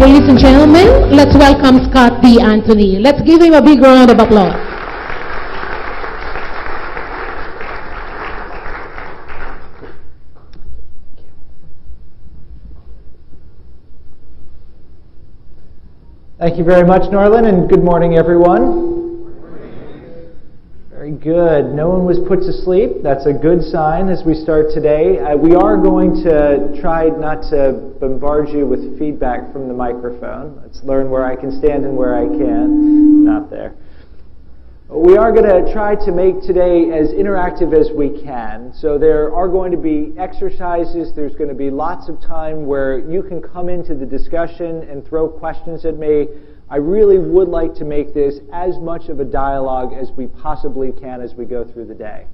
ladies and gentlemen, let's welcome Scott D. Anthony. Let's give him a big round of applause. Thank you very much, Norlin, and good morning, everyone. Very good. No one was put to sleep. That's a good sign as we start today. We are going to try not to bombard you with feedback from the microphone. Let's learn where I can stand and where I can't. Not there. We are going to try to make today as interactive as we can. So there are going to be exercises. There's going to be lots of time where you can come into the discussion and throw questions at me. I really would like to make this as much of a dialogue as we possibly can as we go through the day.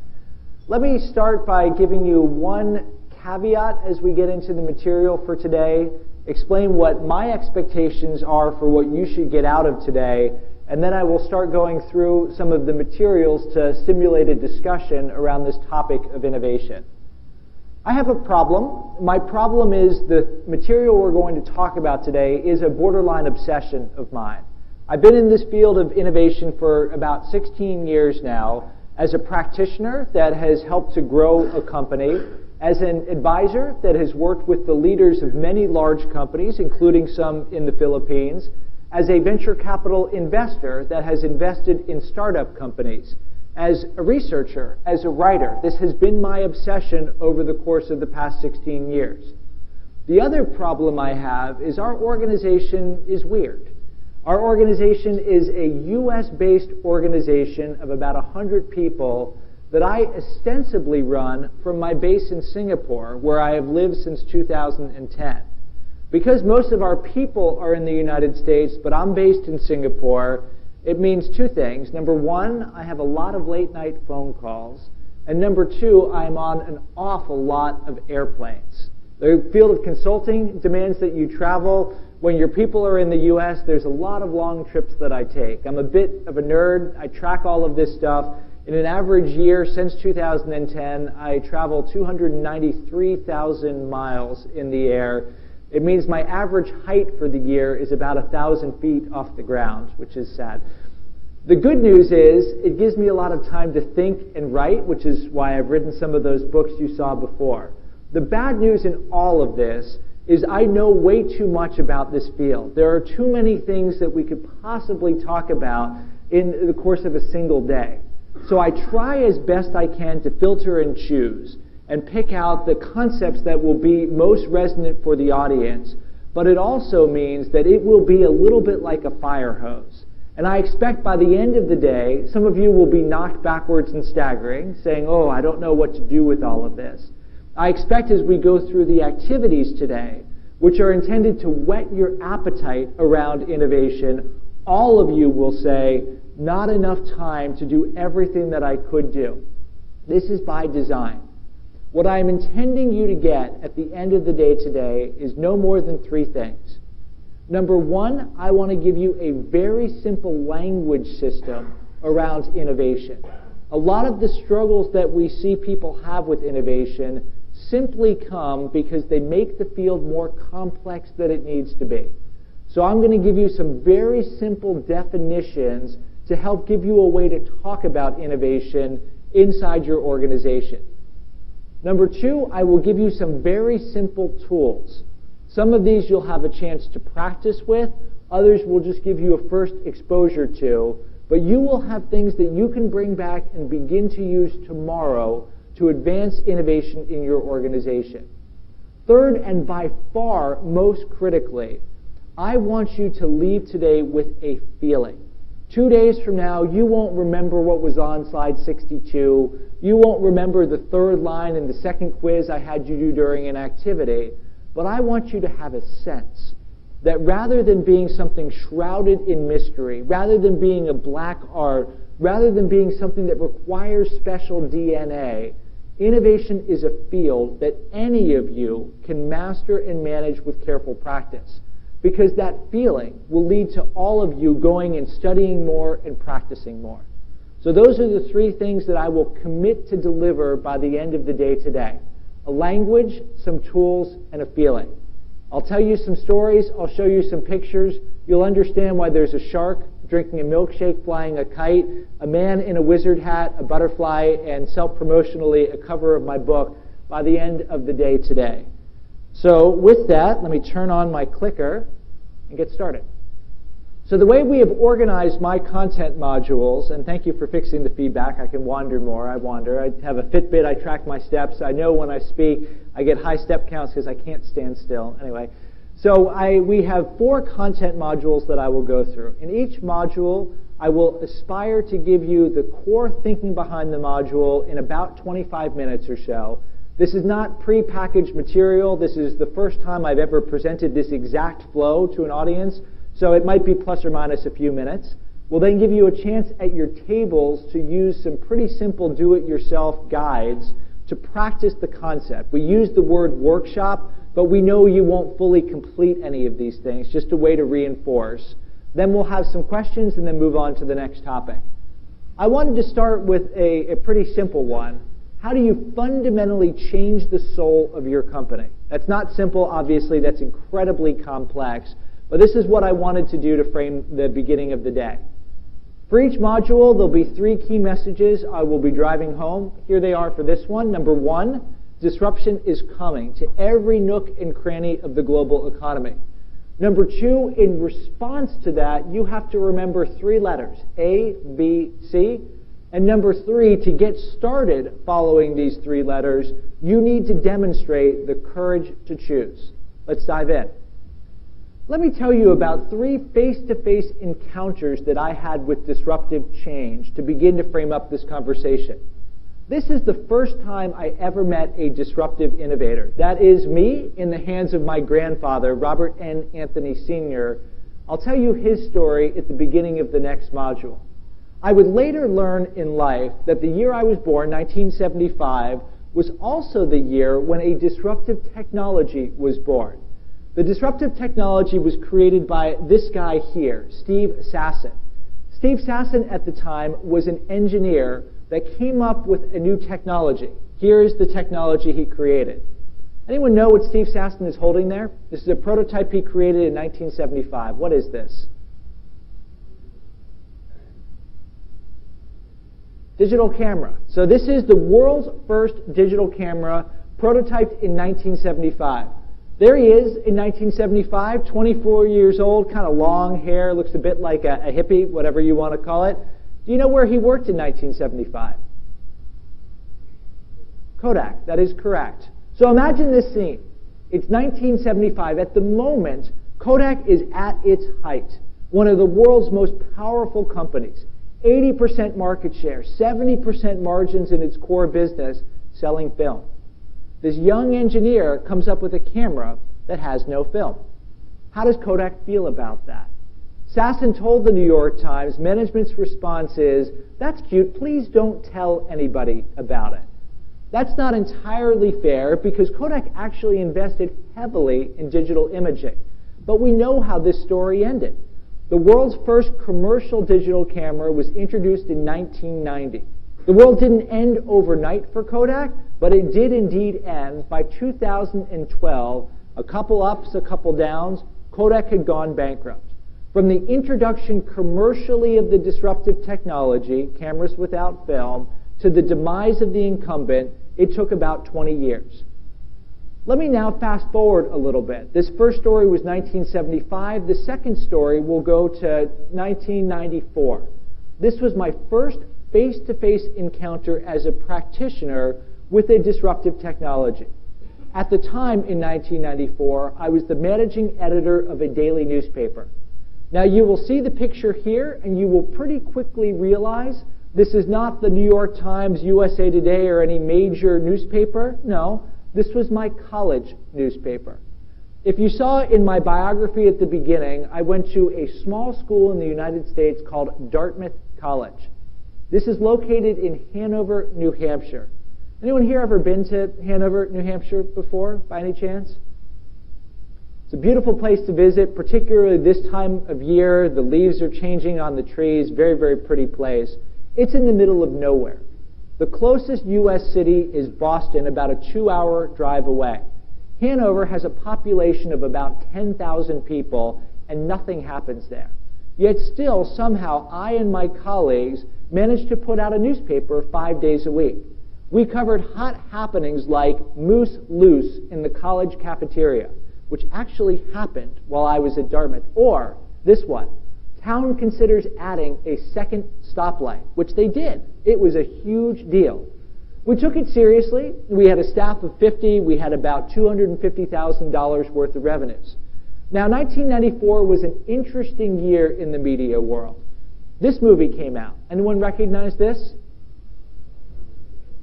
Let me start by giving you one caveat as we get into the material for today, explain what my expectations are for what you should get out of today, and then I will start going through some of the materials to stimulate a discussion around this topic of innovation. I have a problem. My problem is the material we're going to talk about today is a borderline obsession of mine. I've been in this field of innovation for about 16 years now as a practitioner that has helped to grow a company, as an advisor that has worked with the leaders of many large companies, including some in the Philippines, as a venture capital investor that has invested in startup companies, as a researcher, as a writer. This has been my obsession over the course of the past 16 years. The other problem I have is our organization is weird. Our organization is a US-based organization of about 100 people that I ostensibly run from my base in Singapore, where I have lived since 2010. Because most of our people are in the United States, but I'm based in Singapore, it means two things. Number one, I have a lot of late-night phone calls. And number two, I'm on an awful lot of airplanes. The field of consulting demands that you travel. When your people are in the U.S., there's a lot of long trips that I take. I'm a bit of a nerd. I track all of this stuff. In an average year since 2010, I travel 293,000 miles in the air. It means my average height for the year is about 1,000 feet off the ground, which is sad. The good news is it gives me a lot of time to think and write, which is why I've written some of those books you saw before. The bad news in all of this is I know way too much about this field. There are too many things that we could possibly talk about in the course of a single day. So I try as best I can to filter and choose and pick out the concepts that will be most resonant for the audience, but it also means that it will be a little bit like a fire hose. And I expect by the end of the day, some of you will be knocked backwards and staggering, saying, oh, I don't know what to do with all of this. I expect as we go through the activities today, which are intended to whet your appetite around innovation, all of you will say, not enough time to do everything that I could do. This is by design. What I'm intending you to get at the end of the day today is no more than three things. Number one, I want to give you a very simple language system around innovation. A lot of the struggles that we see people have with innovation simply come because they make the field more complex than it needs to be. So I'm going to give you some very simple definitions to help give you a way to talk about innovation inside your organization. Number two, I will give you some very simple tools. Some of these you'll have a chance to practice with. Others will just give you a first exposure to. But you will have things that you can bring back and begin to use tomorrow to advance innovation in your organization. Third, and by far most critically, I want you to leave today with a feeling. 2 days from now, you won't remember what was on slide 62. You won't remember the third line in the second quiz I had you do during an activity. But I want you to have a sense that rather than being something shrouded in mystery, rather than being a black art, rather than being something that requires special DNA, innovation is a field that any of you can master and manage with careful practice. Because that feeling will lead to all of you going and studying more and practicing more. So those are the three things that I will commit to deliver by the end of the day today. A language, some tools, and a feeling. I'll tell you some stories, I'll show you some pictures, you'll understand why there's a shark drinking a milkshake, flying a kite, a man in a wizard hat, a butterfly, and self-promotionally a cover of my book by the end of the day today. So with that, let me turn on my clicker and get started. So the way we have organized my content modules, and thank you for fixing the feedback, I can wander more, I wander. I have a Fitbit, I track my steps, I know when I speak, I get high step counts because I can't stand still. Anyway, so we have 4 content modules that I will go through. In each module, I will aspire to give you the core thinking behind the module in about 25 minutes or so. This is not pre-packaged material. This is the first time I've ever presented this exact flow to an audience, so it might be plus or minus a few minutes. We'll then give you a chance at your tables to use some pretty simple do-it-yourself guides to practice the concept. We use the word workshop, but we know you won't fully complete any of these things, just a way to reinforce. Then we'll have some questions and then move on to the next topic. I wanted to start with a pretty simple one. How do you fundamentally change the soul of your company? That's not simple, obviously, that's incredibly complex, but this is what I wanted to do to frame the beginning of the day. For each module, there'll be 3 key messages I will be driving home. Here they are for this one. Number 1, disruption is coming to every nook and cranny of the global economy. Number 2, in response to that, you have to remember 3 letters, A, B, C. And number 3, to get started following these 3 letters, you need to demonstrate the courage to choose. Let's dive in. Let me tell you about 3 face-to-face encounters that I had with disruptive change to begin to frame up this conversation. This is the first time I ever met a disruptive innovator. That is me in the hands of my grandfather, Robert N. Anthony Sr. I'll tell you his story at the beginning of the next module. I would later learn in life that the year I was born, 1975, was also the year when a disruptive technology was born. The disruptive technology was created by this guy here, Steve Sasson. Steve Sasson at the time was an engineer that came up with a new technology. Here's the technology he created. Anyone know what Steve Sasson is holding there? This is a prototype he created in 1975. What is this? Digital camera. So this is the world's first digital camera, prototyped in 1975. There he is in 1975, 24 years old, kind of long hair, looks a bit like a hippie, whatever you want to call it. Do you know where he worked in 1975? Kodak, that is correct. So imagine this scene. It's 1975. At the moment, Kodak is at its height. One of the world's most powerful companies. 80% market share, 70% margins in its core business, selling film. This young engineer comes up with a camera that has no film. How does Kodak feel about that? Sasson told the New York Times management's response is, "That's cute, please don't tell anybody about it." That's not entirely fair because Kodak actually invested heavily in digital imaging. But we know how this story ended. The world's first commercial digital camera was introduced in 1990. The world didn't end overnight for Kodak, but it did indeed end. By 2012, a couple ups, a couple downs, Kodak had gone bankrupt. From the introduction commercially of the disruptive technology, cameras without film, to the demise of the incumbent, it took about 20 years. Let me now fast forward a little bit. This first story was 1975. The second story will go to 1994. This was my first face-to-face encounter as a practitioner with a disruptive technology. At the time, in 1994, I was the managing editor of a daily newspaper. Now, you will see the picture here, and you will pretty quickly realize this is not the New York Times, USA Today, or any major newspaper. No, this was my college newspaper. If you saw in my biography at the beginning, I went to a small school in the United States called Dartmouth College. This is located in Hanover, New Hampshire. Anyone here ever been to Hanover, New Hampshire before, by any chance? It's a beautiful place to visit, particularly this time of year. The leaves are changing on the trees. Very, very pretty place. It's in the middle of nowhere. The closest U.S. city is Boston, about a 2-hour drive away. Hanover has a population of about 10,000 people, and nothing happens there. Yet still, somehow, I and my colleagues managed to put out a newspaper 5 days a week. We covered hot happenings like Moose Loose in the college cafeteria, which actually happened while I was at Dartmouth. Or this one, town considers adding a second stoplight, which they did. It was a huge deal. We took it seriously. We had a staff of 50. We had about $250,000 worth of revenues. Now, 1994 was an interesting year in the media world. This movie came out. Anyone recognize this?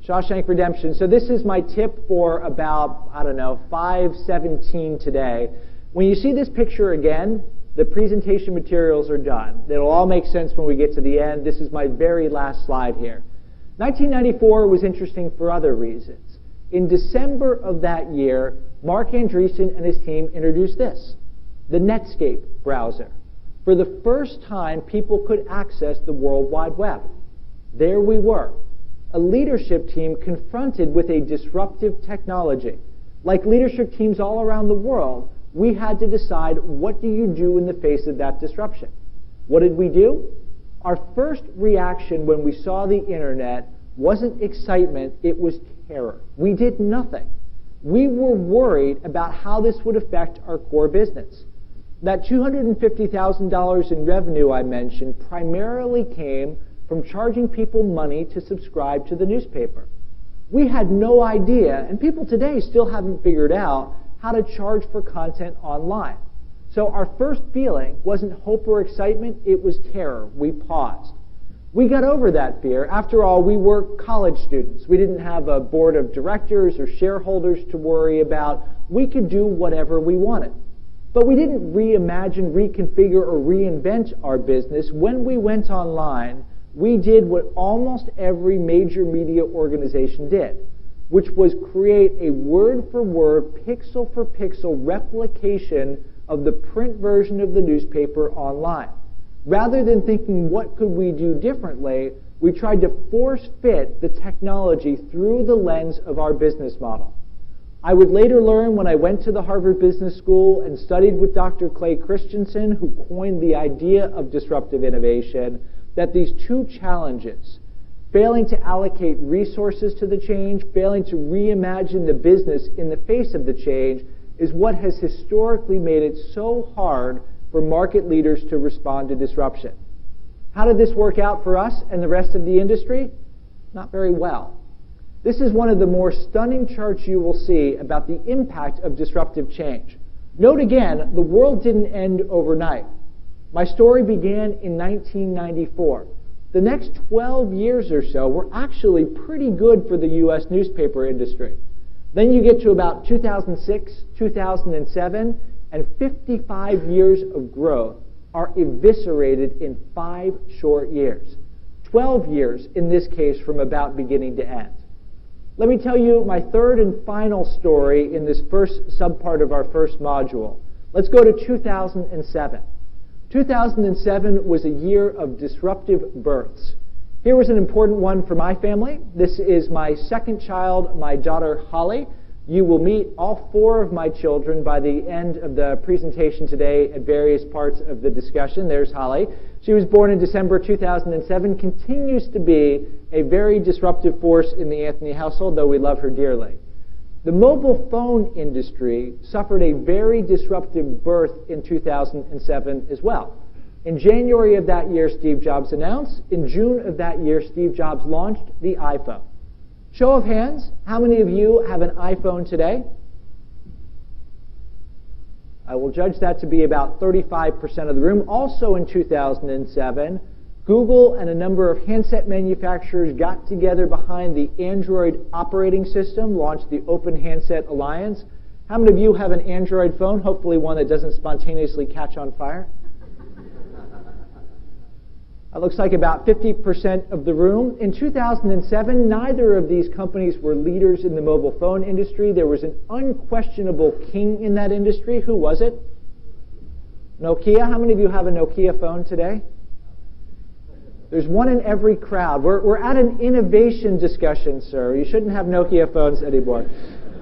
Shawshank Redemption. So this is my tip for about, 5:17 today. When you see this picture again, the presentation materials are done. It'll all make sense when we get to the end. This is my very last slide here. 1994 was interesting for other reasons. In December of that year, Mark Andreessen and his team introduced this, the Netscape browser. For the first time, people could access the World Wide Web. There we were, a leadership team confronted with a disruptive technology. Like leadership teams all around the world, we had to decide, what do you do in the face of that disruption? What did we do? Our first reaction when we saw the internet wasn't excitement, it was terror. We did nothing. We were worried about how this would affect our core business. That $250,000 in revenue I mentioned primarily came from charging people money to subscribe to the newspaper. We had no idea, and people today still haven't figured out, how to charge for content online. So our first feeling wasn't hope or excitement, it was terror. We paused. We got over that fear. After all, we were college students. We didn't have a board of directors or shareholders to worry about. We could do whatever we wanted. But we didn't reimagine, reconfigure, or reinvent our business. When we went online, we did what almost every major media organization did, which was create a word-for-word, pixel-for-pixel replication of the print version of the newspaper online. Rather than thinking, what could we do differently, we tried to force-fit the technology through the lens of our business model. I would later learn when I went to the Harvard Business School and studied with Dr. Clay Christensen, who coined the idea of disruptive innovation, that these two challenges, failing to allocate resources to the change, failing to reimagine the business in the face of the change, is what has historically made it so hard for market leaders to respond to disruption. How did this work out for us and the rest of the industry? Not very well. This is one of the more stunning charts you will see about the impact of disruptive change. Note again, the world didn't end overnight. My story began in 1994. The next 12 years or so were actually pretty good for the U.S. newspaper industry. Then you get to about 2006, 2007, and 55 years of growth are eviscerated in 5 short years. 12 years, in this case, from about beginning to end. Let me tell you my third and final story in this first subpart of our first module. Let's go to 2007. 2007 was a year of disruptive births. Here was an important one for my family. This is my second child, my daughter Holly. You will meet all 4 of my children by the end of the presentation today at various parts of the discussion. There's Holly. She was born in December 2007, continues to be a very disruptive force in the Anthony household, though we love her dearly. The mobile phone industry suffered a very disruptive birth in 2007 as well. In January of that year, Steve Jobs announced. In June of that year, Steve Jobs launched the iPhone. Show of hands, how many of you have an iPhone today? I will judge that to be about 35% of the room. Also in 2007, Google and a number of handset manufacturers got together behind the Android operating system, launched the Open Handset Alliance. How many of you have an Android phone, hopefully one that doesn't spontaneously catch on fire? It looks like about 50% of the room. In 2007, neither of these companies were leaders in the mobile phone industry. There was an unquestionable king in that industry. Who was it? Nokia. How many of you have a Nokia phone today? There's one in every crowd. We're at an innovation discussion, sir. You shouldn't have Nokia phones anymore.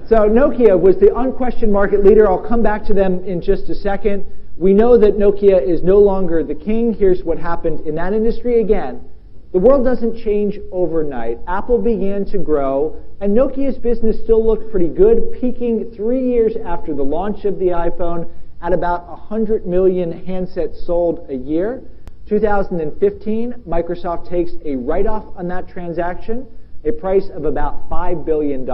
So Nokia was the unquestioned market leader. I'll come back to them in just a second. We know that Nokia is no longer the king. Here's what happened in that industry again. The world doesn't change overnight. Apple began to grow, and Nokia's business still looked pretty good, peaking 3 years after the launch of the iPhone at about 100 million handsets sold a year. 2015, Microsoft takes a write-off on that transaction, a price of about $5 billion,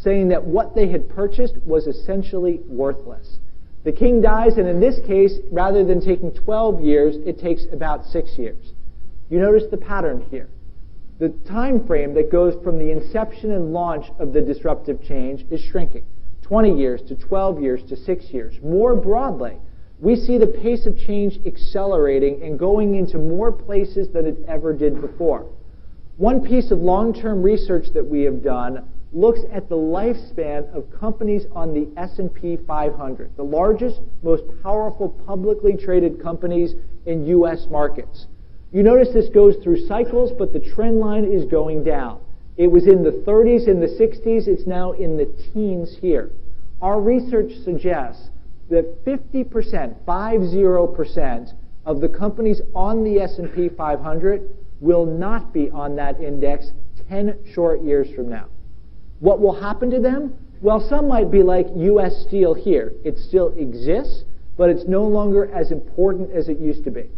saying that what they had purchased was essentially worthless. The king dies, and in this case, rather than taking 12 years, it takes about 6 years. You notice the pattern here. The time frame that goes from the inception and launch of the disruptive change is shrinking. 20 years to 12 years to 6 years. More broadly, we see the pace of change accelerating and going into more places than it ever did before. One piece of long-term research that we have done looks at the lifespan of companies on the S&P 500, the largest, most powerful publicly traded companies in U.S. markets. You notice this goes through cycles, but the trend line is going down. It was in the 30s, in the 60s, it's now in the teens here. Our research suggests that 50% of the companies on the S&P 500 will not be on that index 10 short years from now. What will happen to them? Well, some might be like U.S. Steel here. It still exists, but it's no longer as important as it used to be.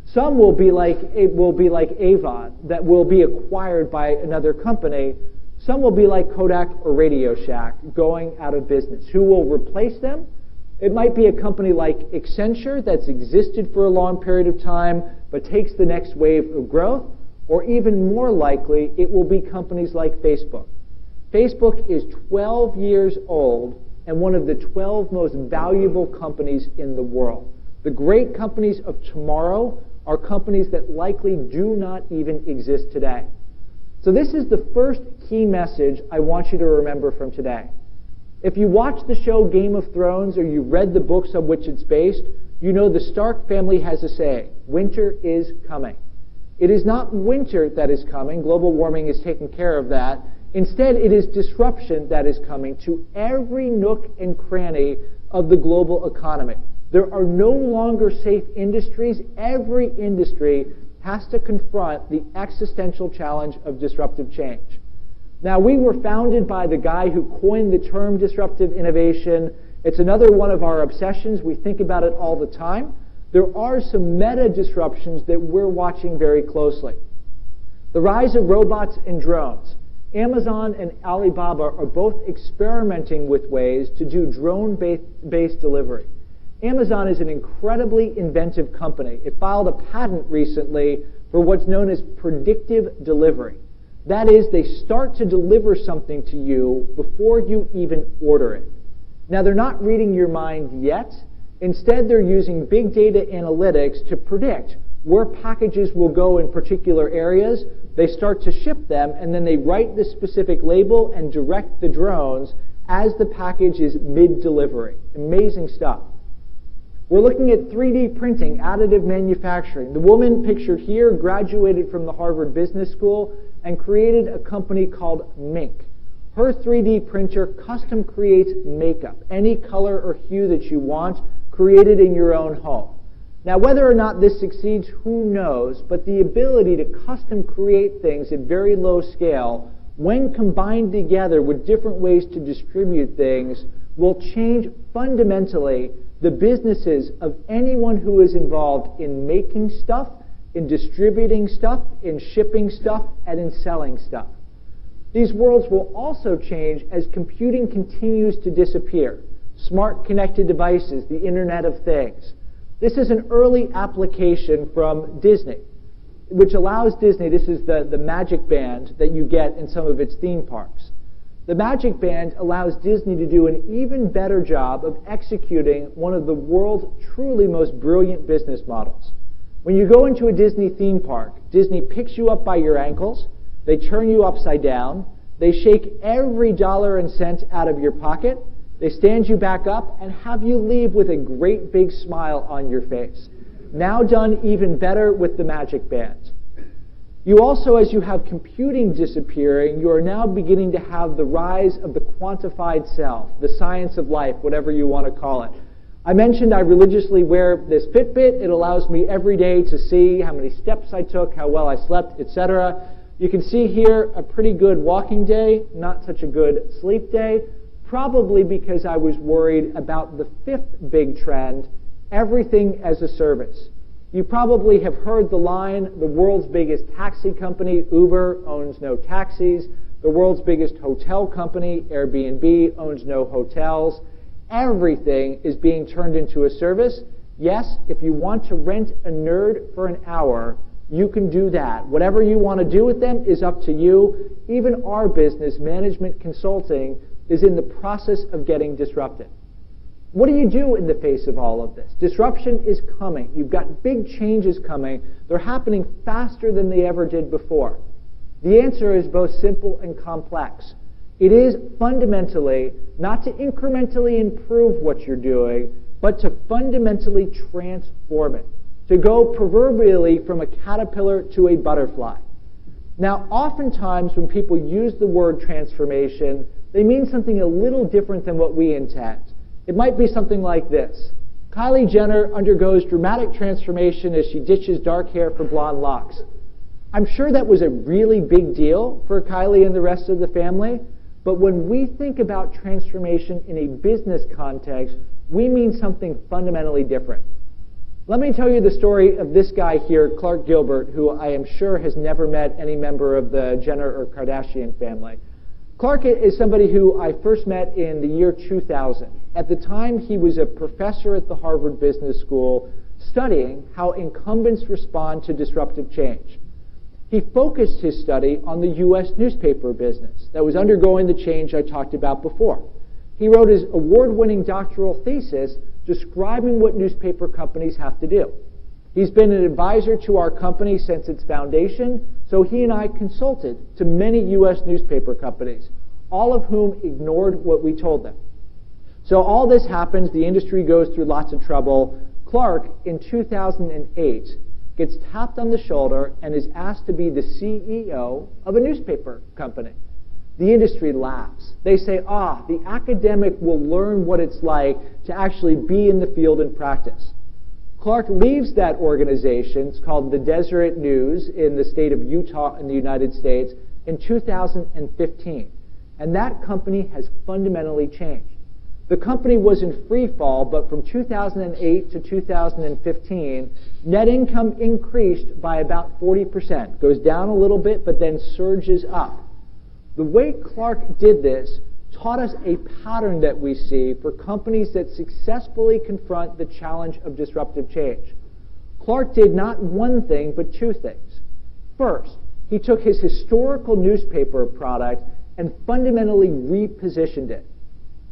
Some will be like Avon, that will be acquired by another company. Some will be like Kodak or Radio Shack, going out of business. Who will replace them? It might be a company like Accenture that's existed for a long period of time, but takes the next wave of growth. Or even more likely, it will be companies like Facebook. Facebook is 12 years old and one of the 12 most valuable companies in the world. The great companies of tomorrow are companies that likely do not even exist today. So this is the first key message I want you to remember from today. If you watch the show Game of Thrones or you've read the books on which it's based, you know the Stark family has a saying, winter is coming. It is not winter that is coming. Global warming is taking care of that. Instead, it is disruption that is coming to every nook and cranny of the global economy. There are no longer safe industries. Every industry has to confront the existential challenge of disruptive change. Now, we were founded by the guy who coined the term disruptive innovation. It's another one of our obsessions. We think about it all the time. There are some meta disruptions that we're watching very closely. The rise of robots and drones. Amazon and Alibaba are both experimenting with ways to do drone-based delivery. Amazon is an incredibly inventive company. It filed a patent recently for what's known as predictive delivery. That is, they start to deliver something to you before you even order it. Now, they're not reading your mind yet. Instead, they're using big data analytics to predict where packages will go in particular areas. They start to ship them, and then they write the specific label and direct the drones as the package is mid-delivery. Amazing stuff. We're looking at 3D printing, additive manufacturing. The woman pictured here graduated from the Harvard Business School and created a company called Mink. Her 3D printer custom creates makeup, any color or hue that you want, created in your own home. Now, whether or not this succeeds, who knows, but the ability to custom create things at very low scale, when combined together with different ways to distribute things, will change fundamentally the businesses of anyone who is involved in making stuff, in distributing stuff, in shipping stuff, and in selling stuff. These worlds will also change as computing continues to disappear. Smart connected devices, the Internet of Things. This is an early application from Disney, which allows Disney, this is the Magic Band that you get in some of its theme parks. The Magic Band allows Disney to do an even better job of executing one of the world's truly most brilliant business models. When you go into a Disney theme park, Disney picks you up by your ankles, they turn you upside down, they shake every dollar and cent out of your pocket, they stand you back up and have you leave with a great big smile on your face. Now done even better with the Magic Band. You also, as you have computing disappearing, you are now beginning to have the rise of the quantified self, the science of life, whatever you want to call it. I mentioned I religiously wear this Fitbit. It allows me every day to see how many steps I took, how well I slept, etc. You can see here a pretty good walking day, not such a good sleep day, probably because I was worried about the fifth big trend, everything as a service. You probably have heard the line, the world's biggest taxi company, Uber, owns no taxis. The world's biggest hotel company, Airbnb, owns no hotels. Everything is being turned into a service. Yes, if you want to rent a nerd for an hour, you can do that. Whatever you want to do with them is up to you. Even our business, management consulting, is in the process of getting disrupted. What do you do in the face of all of this? Disruption is coming. You've got big changes coming. They're happening faster than they ever did before. The answer is both simple and complex. It is fundamentally not to incrementally improve what you're doing, but to fundamentally transform it. To go proverbially from a caterpillar to a butterfly. Now, oftentimes when people use the word transformation, they mean something a little different than what we intend. It might be something like this. Kylie Jenner undergoes dramatic transformation as she ditches dark hair for blonde locks. I'm sure that was a really big deal for Kylie and the rest of the family, but when we think about transformation in a business context, we mean something fundamentally different. Let me tell you the story of this guy here, Clark Gilbert, who I am sure has never met any member of the Jenner or Kardashian family. Clark is somebody who I first met in the year 2000. At the time, he was a professor at the Harvard Business School studying how incumbents respond to disruptive change. He focused his study on the U.S. newspaper business that was undergoing the change I talked about before. He wrote his award-winning doctoral thesis describing what newspaper companies have to do. He's been an advisor to our company since its foundation, so he and I consulted to many U.S. newspaper companies, all of whom ignored what we told them. So all this happens, the industry goes through lots of trouble. Clark, in 2008, gets tapped on the shoulder and is asked to be the CEO of a newspaper company. The industry laughs. They say, the academic will learn what it's like to actually be in the field and practice. Clark leaves that organization, it's called the Deseret News in the state of Utah in the United States, in 2015. And that company has fundamentally changed. The company was in free fall, but from 2008 to 2015, net income increased by about 40%. Goes down a little bit, but then surges up. The way Clark did this taught us a pattern that we see for companies that successfully confront the challenge of disruptive change. Clark did not one thing, but two things. First, he took his historical newspaper product and fundamentally repositioned it.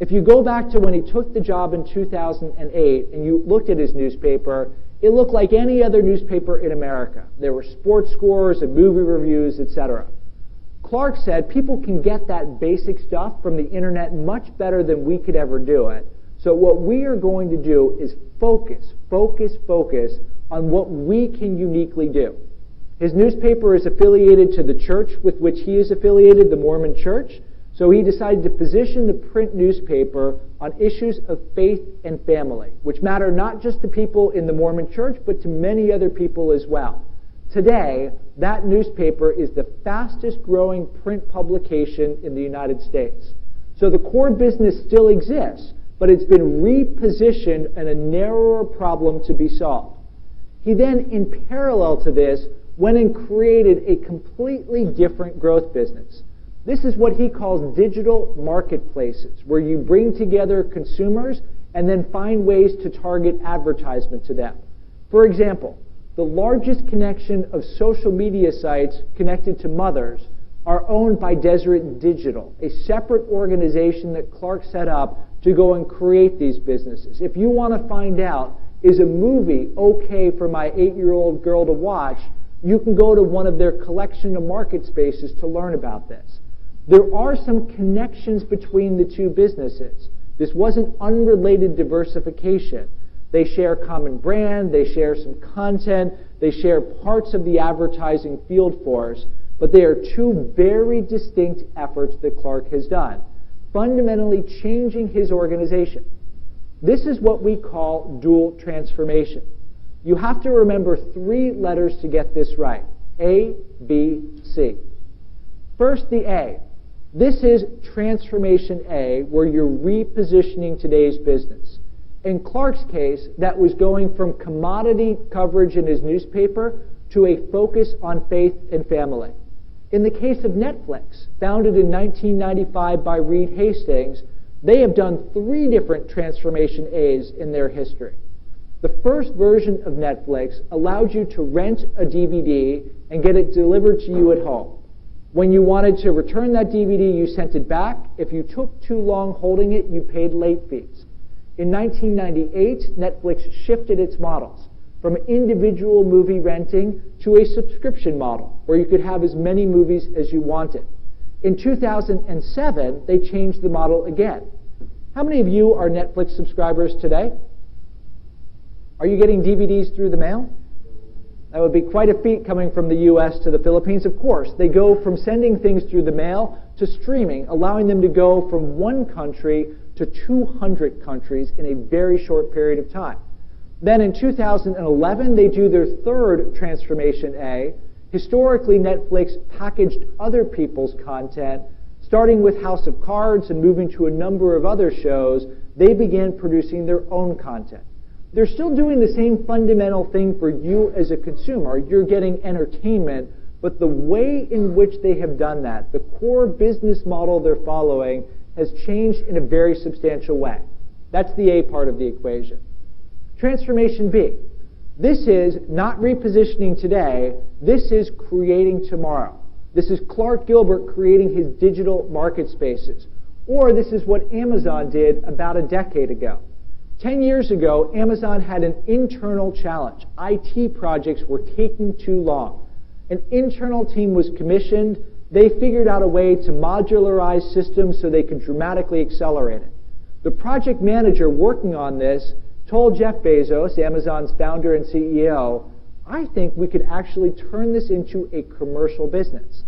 If you go back to when he took the job in 2008 and you looked at his newspaper, it looked like any other newspaper in America. There were sports scores and movie reviews, etc. Clark said people can get that basic stuff from the internet much better than we could ever do it. So what we are going to do is focus on what we can uniquely do. His newspaper is affiliated to the church with which he is affiliated, the Mormon Church. So he decided to position the print newspaper on issues of faith and family, which matter not just to people in the Mormon Church, but to many other people as well. Today, that newspaper is the fastest growing print publication in the United States. So the core business still exists, but it's been repositioned in a narrower problem to be solved. He then, in parallel to this, went and created a completely different growth business. This is what he calls digital marketplaces, where you bring together consumers and then find ways to target advertisement to them. For example, the largest connection of social media sites connected to mothers are owned by Deseret Digital, a separate organization that Clark set up to go and create these businesses. If you want to find out, is a movie okay for my 8-year-old girl to watch, you can go to one of their collection of market spaces to learn about this. There are some connections between the two businesses. This wasn't unrelated diversification. They share common brand, they share some content, they share parts of the advertising field force, but they are two very distinct efforts that Clark has done, fundamentally changing his organization. This is what we call dual transformation. You have to remember 3 letters to get this right. A, B, C. First, the A. This is transformation A, where you're repositioning today's business. In Clark's case, that was going from commodity coverage in his newspaper to a focus on faith and family. In the case of Netflix, founded in 1995 by Reed Hastings, they have done 3 different transformation A's in their history. The first version of Netflix allowed you to rent a DVD and get it delivered to you at home. When you wanted to return that DVD, you sent it back. If you took too long holding it, you paid late fees. In 1998, Netflix shifted its models from individual movie renting to a subscription model, where you could have as many movies as you wanted. In 2007, they changed the model again. How many of you are Netflix subscribers today? Are you getting DVDs through the mail? That would be quite a feat coming from the U.S. to the Philippines. Of course, they go from sending things through the mail to streaming, allowing them to go from one country to 200 countries in a very short period of time. Then in 2011, they do their third transformation A. Historically, Netflix packaged other people's content. Starting with House of Cards and moving to a number of other shows, they began producing their own content. They're still doing the same fundamental thing for you as a consumer. You're getting entertainment, but the way in which they have done that, the core business model they're following, has changed in a very substantial way. That's the A part of the equation. Transformation B. This is not repositioning today, this is creating tomorrow. This is Clark Gilbert creating his digital market spaces. Or this is what Amazon did about a decade ago. 10 years ago, Amazon had an internal challenge. IT projects were taking too long. An internal team was commissioned. They figured out a way to modularize systems so they could dramatically accelerate it. The project manager working on this told Jeff Bezos, Amazon's founder and CEO, I think we could actually turn this into a commercial business.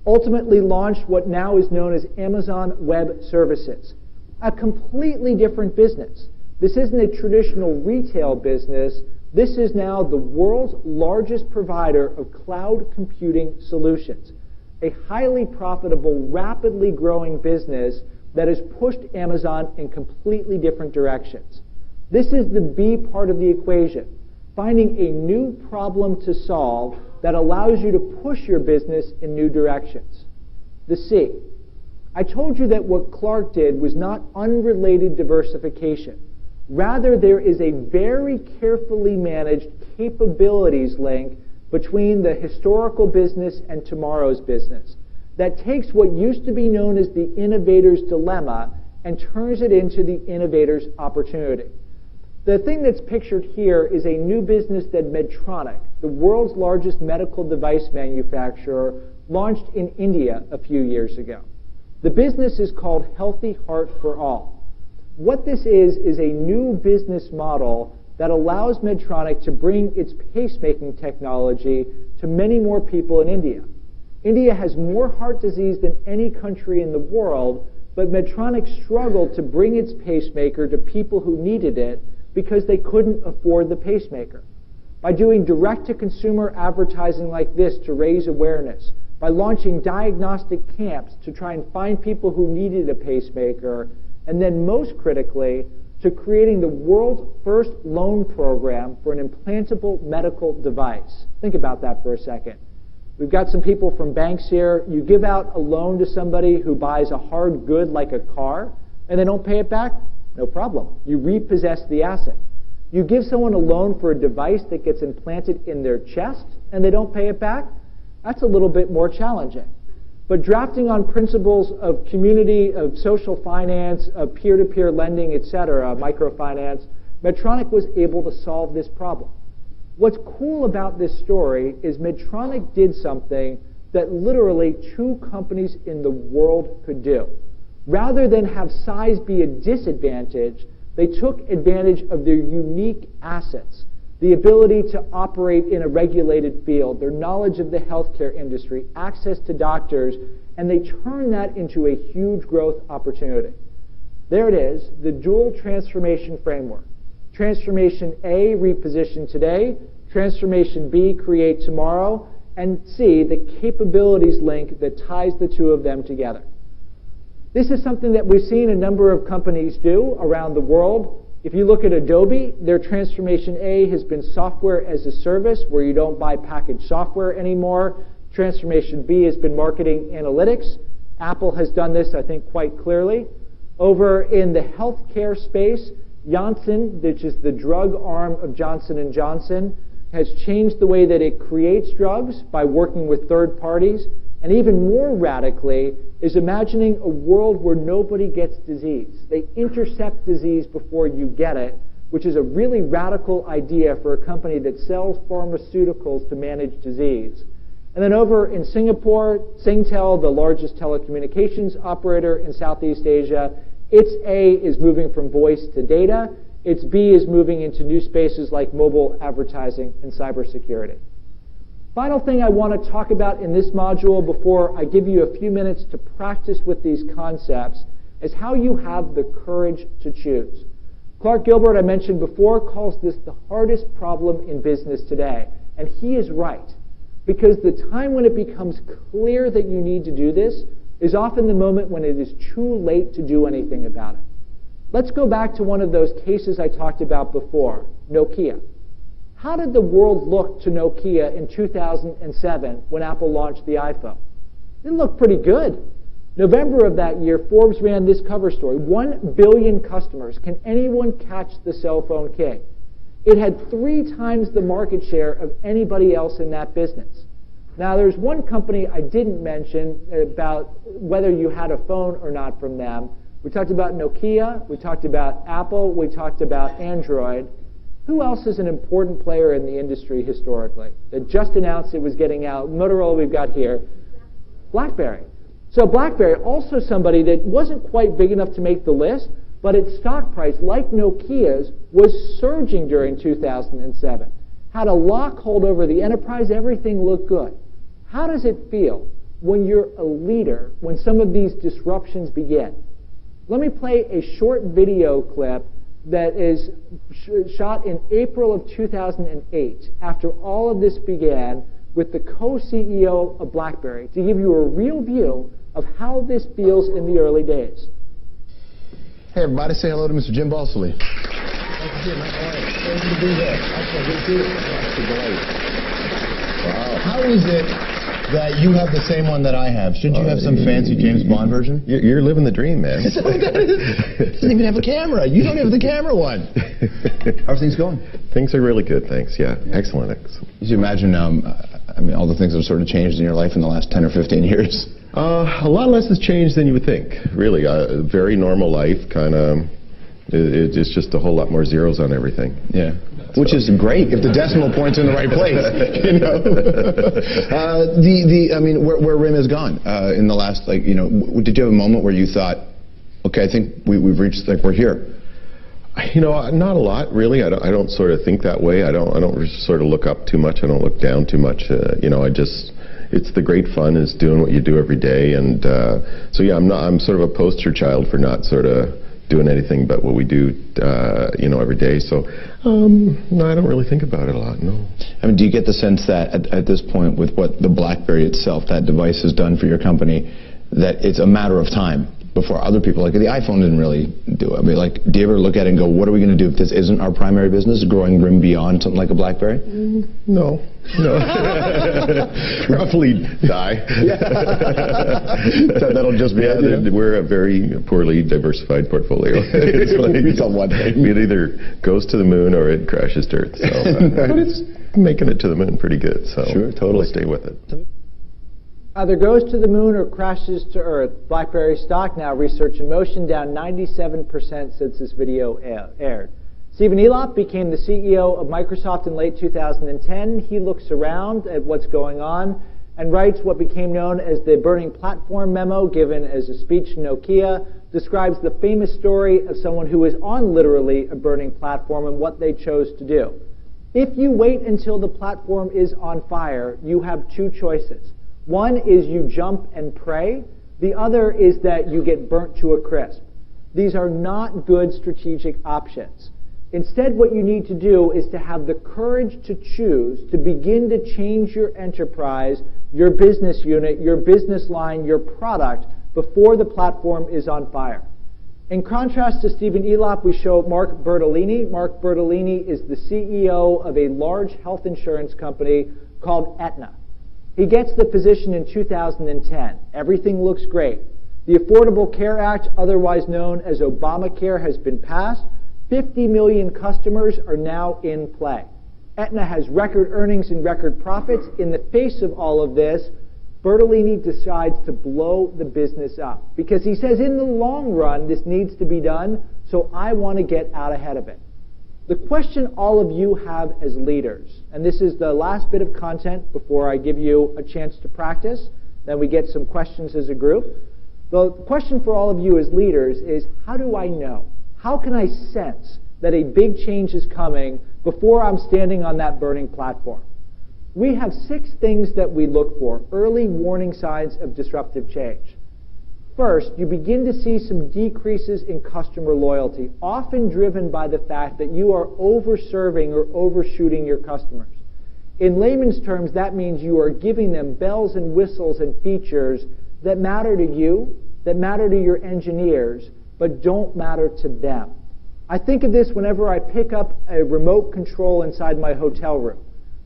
Ultimately launched what now is known as Amazon Web Services, a completely different business. This isn't a traditional retail business. This is now the world's largest provider of cloud computing solutions, a highly profitable, rapidly growing business that has pushed Amazon in completely different directions. This is the B part of the equation, finding a new problem to solve that allows you to push your business in new directions. The C. I told you that what Clark did was not unrelated diversification. Rather, there is a very carefully managed capabilities link between the historical business and tomorrow's business that takes what used to be known as the innovator's dilemma and turns it into the innovator's opportunity. The thing that's pictured here is a new business that Medtronic, the world's largest medical device manufacturer, launched in India a few years ago. The business is called Healthy Heart for All. What this is a new business model that allows Medtronic to bring its pacemaking technology to many more people in India. India has more heart disease than any country in the world, but Medtronic struggled to bring its pacemaker to people who needed it because they couldn't afford the pacemaker. By doing direct-to-consumer advertising like this to raise awareness, by launching diagnostic camps to try and find people who needed a pacemaker, and then most critically, to creating the world's first loan program for an implantable medical device. Think about that for a second. We've got some people from banks here. You give out a loan to somebody who buys a hard good like a car, and they don't pay it back? No problem. You repossess the asset. You give someone a loan for a device that gets implanted in their chest, and they don't pay it back? That's a little bit more challenging. But drafting on principles of community, of social finance, of peer-to-peer lending, etc., microfinance, Medtronic was able to solve this problem. What's cool about this story is Medtronic did something that literally 2 companies in the world could do. Rather than have size be a disadvantage, They took advantage of their unique assets, the ability to operate in a regulated field, their knowledge of the healthcare industry, access to doctors, and they turned that into a huge growth opportunity. There it is, the dual transformation framework. Transformation A, reposition today. Transformation B, create tomorrow. And C, the capabilities link that ties the two of them together. This is something that we've seen a number of companies do around the world. If you look at Adobe, their Transformation A has been software as a service, where you don't buy packaged software anymore. Transformation B has been marketing analytics. Apple has done this, I think, quite clearly. Over in the healthcare space, Janssen, which is the drug arm of Johnson & Johnson, has changed the way that it creates drugs by working with third parties. And even more radically is imagining a world where nobody gets disease. They intercept disease before you get it, which is a really radical idea for a company that sells pharmaceuticals to manage disease. And then over in Singapore, Singtel, the largest telecommunications operator in Southeast Asia, its A is moving from voice to data. Its B is moving into new spaces like mobile advertising and cybersecurity. Final thing I want to talk about in this module before I give you a few minutes to practice with these concepts is how you have the courage to choose. Clark Gilbert, I mentioned before, calls this the hardest problem in business today. And he is right. Because the time when it becomes clear that you need to do this is often the moment when it is too late to do anything about it. Let's go back to one of those cases I talked about before, Nokia. How did the world look to Nokia in 2007 when Apple launched the iPhone? It looked pretty good. November of that year, Forbes ran this cover story, 1 billion customers. Can anyone catch the cell phone king? It had 3 times the market share of anybody else in that business. Now, there's one company I didn't mention about whether you had a phone or not from them. We talked about Nokia, we talked about Apple, we talked about Android. Who else is an important player in the industry historically that just announced it was getting out? Motorola we've got here. BlackBerry. So BlackBerry, also somebody that wasn't quite big enough to make the list, but its stock price, like Nokia's, was surging during 2007. Had a lock hold over the enterprise, everything looked good. How does it feel when you're a leader, when some of these disruptions begin? Let me play a short video clip that is shot in April of 2008, after all of this began, with the co-CEO of BlackBerry, to give you a real view of how this feels in the early days. Hey everybody, say hello to Mr. Jim Balsley. Wow. How is it that you have the same one that I have? Shouldn't you have some fancy James Bond version? You're living the dream, man. It doesn't even have a camera. You don't have the camera one. How's things going? Things are really good, thanks. Yeah, excellent. You imagine, I mean, all the things that have sort of changed in your life in the last 10 or 15 years. A lot less has changed than you would think, really. A very normal life, kind of. It's just a whole lot more zeros on everything. Yeah. Which is great if the decimal point's in the right place, you know. I mean, where RIM has gone in the last, like, you know, did you have a moment where you thought, okay, I think we've reached, like, we're here? You know, not a lot, really. I don't sort of think that way. I don't sort of look up too much. I don't look down too much. You know, it's the great fun is doing what you do every day, and so yeah, I'm sort of a poster child for not sort of doing anything but what we do, you know, every day. So, no, I don't really think about it a lot, no. I mean, do you get the sense that at this point, with what the BlackBerry itself, that device has done for your company, that it's a matter of time before other people, like the iPhone didn't really do it. I mean, like, do you ever look at it and go, what are we going to do if this isn't our primary business, growing RIM beyond something like a BlackBerry? No. Probably die. That'll just be it. We're a very poorly diversified portfolio. It's like, one thing. It either goes to the moon or it crashes to Earth. So, but it's making it to the moon pretty good. So sure, totally. We'll stay with it. Either goes to the moon or crashes to Earth. BlackBerry stock now, research in motion, down 97% since this video aired. Stephen Elop became the CEO of Microsoft in late 2010. He looks around at what's going on. and writes what became known as the Burning Platform memo given as a speech to Nokia, describes the famous story of someone who was on literally a burning platform and what they chose to do. If you wait until the platform is on fire, you have two choices. One is you jump and pray. The other is that you get burnt to a crisp. These are not good strategic options. Instead, what you need to do is to have the courage to choose to begin to change your enterprise, your business unit, your business line, your product before the platform is on fire. In contrast to Stephen Elop, we show Mark Bertolini. Mark Bertolini is the CEO of a large health insurance company called Aetna. He gets the position in 2010. Everything looks great. The Affordable Care Act, otherwise known as Obamacare, has been passed. 50 million customers are now in play. Aetna has record earnings and record profits. In the face of all of this, Bertolini decides to blow the business up because he says in the long run this needs to be done, so I want to get out ahead of it. The question all of you have as leaders, and this is the last bit of content before I give you a chance to practice, then we get some questions as a group. The question for all of you as leaders is, how do I know? How can I sense that a big change is coming before I'm standing on that burning platform? We have 6 things that we look for, early warning signs of disruptive change. First, you begin to see some decreases in customer loyalty, often driven by the fact that you are over-serving or overshooting your customers. In layman's terms, that means you are giving them bells and whistles and features that matter to you, that matter to your engineers, but don't matter to them. I think of this whenever I pick up a remote control inside my hotel room.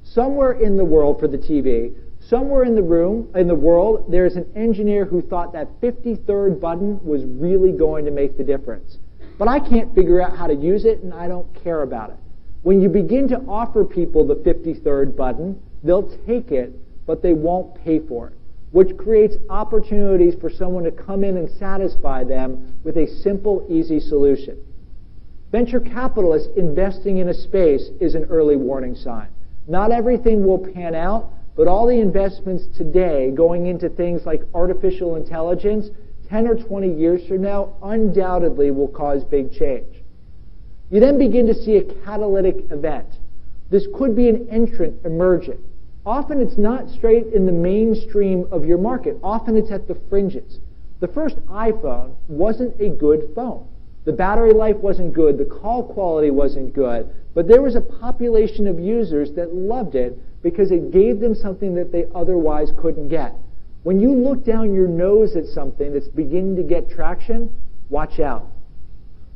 Somewhere in the world for the TV, somewhere in the world, there's an engineer who thought that 53rd button was really going to make the difference. But I can't figure out how to use it, and I don't care about it. When you begin to offer people the 53rd button, they'll take it, but they won't pay for it, which creates opportunities for someone to come in and satisfy them with a simple, easy solution. Venture capitalists investing in a space is an early warning sign. Not everything will pan out, but all the investments today going into things like artificial intelligence, 10 or 20 years from now, undoubtedly will cause big change. You then begin to see a catalytic event. This could be an entrant emerging. Often it's not straight in the mainstream of your market. Often it's at the fringes. The first iPhone wasn't a good phone. The battery life wasn't good, the call quality wasn't good, but there was a population of users that loved it because it gave them something that they otherwise couldn't get. When you look down your nose at something that's beginning to get traction, watch out.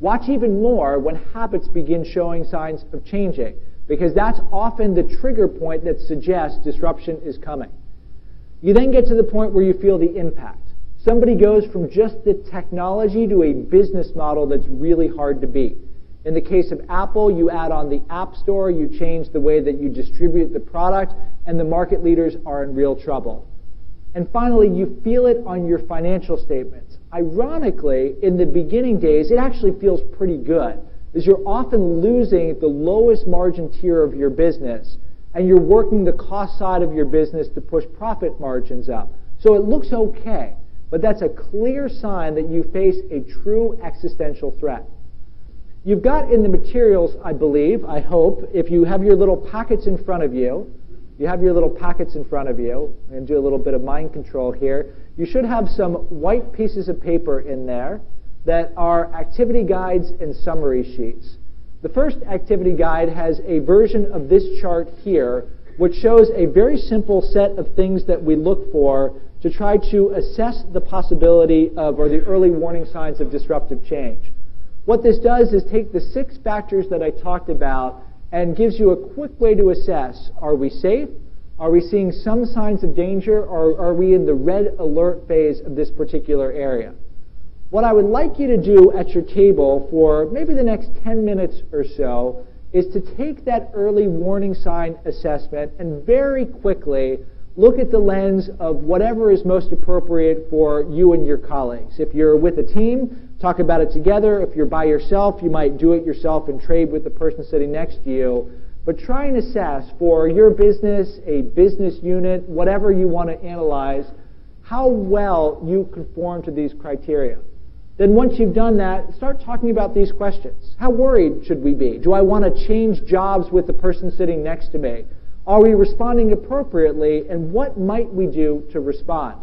Watch even more when habits begin showing signs of changing, because that's often the trigger point that suggests disruption is coming. You then get to the point where you feel the impact. Somebody goes from just the technology to a business model that's really hard to beat. In the case of Apple, you add on the App Store, you change the way that you distribute the product, and the market leaders are in real trouble. And finally, you feel it on your financial statements. Ironically, in the beginning days, it actually feels pretty good, as you're often losing the lowest margin tier of your business, and you're working the cost side of your business to push profit margins up. So it looks okay. But that's a clear sign that you face a true existential threat. You've got in the materials, I believe, I hope, if you have your little packets in front of you, I'm going to do a little bit of mind control here. You should have some white pieces of paper in there that are activity guides and summary sheets. The first activity guide has a version of this chart here, which shows a very simple set of things that we look for to try to assess the possibility of, or the early warning signs of disruptive change. What this does is take the 6 factors that I talked about and gives you a quick way to assess, are we safe? Are we seeing some signs of danger? Or are we in the red alert phase of this particular area? What I would like you to do at your table for maybe the next 10 minutes or so is to take that early warning sign assessment and very quickly look at the lens of whatever is most appropriate for you and your colleagues. If you're with a team, talk about it together. If you're by yourself, you might do it yourself and trade with the person sitting next to you. But try and assess for your business, a business unit, whatever you want to analyze, how well you conform to these criteria. Then once you've done that, start talking about these questions. How worried should we be? Do I want to change jobs with the person sitting next to me? Are we responding appropriately, and what might we do to respond?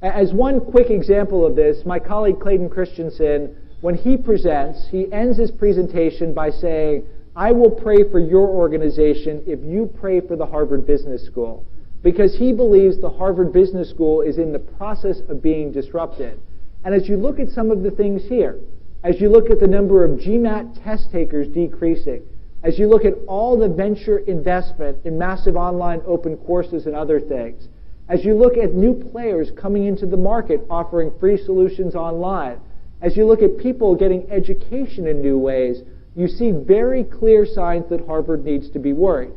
As one quick example of this, my colleague Clayton Christensen, when he presents, he ends his presentation by saying, I will pray for your organization if you pray for the Harvard Business School. Because he believes the Harvard Business School is in the process of being disrupted. And as you look at some of the things here, as you look at the number of GMAT test takers decreasing, as you look at all the venture investment in massive online open courses and other things, as you look at new players coming into the market offering free solutions online, as you look at people getting education in new ways, you see very clear signs that Harvard needs to be worried.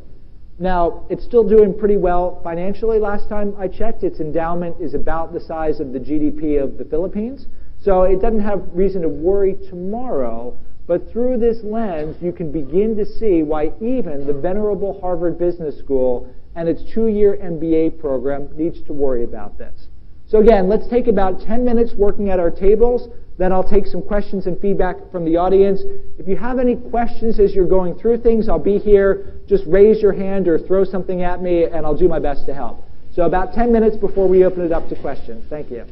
Now, it's still doing pretty well financially. Last time I checked, its endowment is about the size of the GDP of the Philippines. So it doesn't have reason to worry tomorrow. But through this lens, you can begin to see why even the venerable Harvard Business School and its 2-year MBA program needs to worry about this. So again, let's take about 10 minutes working at our tables. Then I'll take some questions and feedback from the audience. If you have any questions as you're going through things, I'll be here. Just raise your hand or throw something at me, and I'll do my best to help. So about 10 minutes before we open it up to questions. Thank you.